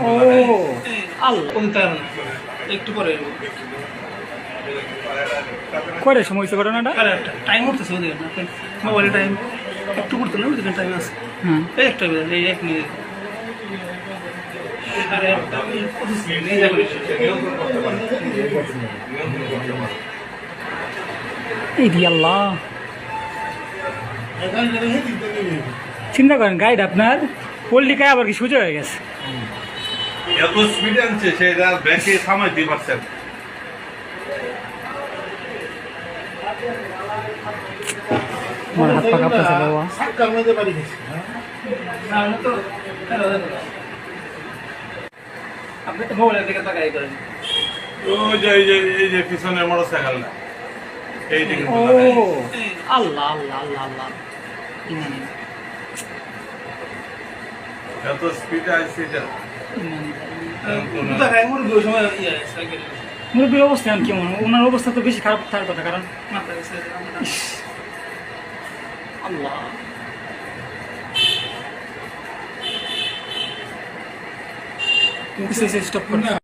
ও আল্লাহ, একটু পরে কয়টার সময় হয়েছে ঘটনাটা? টাইম উঠতেছে ওদের মোবাইলে টাইম একটু করতে না ওদের টাইম আছে হ্যাঁ, এই একটা এই 1 মিনিট এই দি আল্লাহ, চিন্তা করেন গাইড আপনার পল্লিকায় আবার কি সোজা হয়ে গেছে। এত স্পিড আনছে সেটা ব্যাকে থামাইতে পারছেন। আমার হাত পা কাঁপতেছে বাবা। আপনি মোবাইলের দিকে তাকাই করেন ওই যে এই যে পিছনের মোটরসাইকেলটা এই দিকে ও আল্লাহ আল্লাহ আল্লাহ আল্লাহ, ইমানি এত স্পিড আইছে যে তাকাই মোর দুই সময় ইয়ে সাইকেল মুরব্বীর অবস্থা এখন কেমন? ওনার অবস্থা তো বেশি খারাপ থাকার কথা, কারণ মাথা গেছে আল্লাহ স্টপ করুন।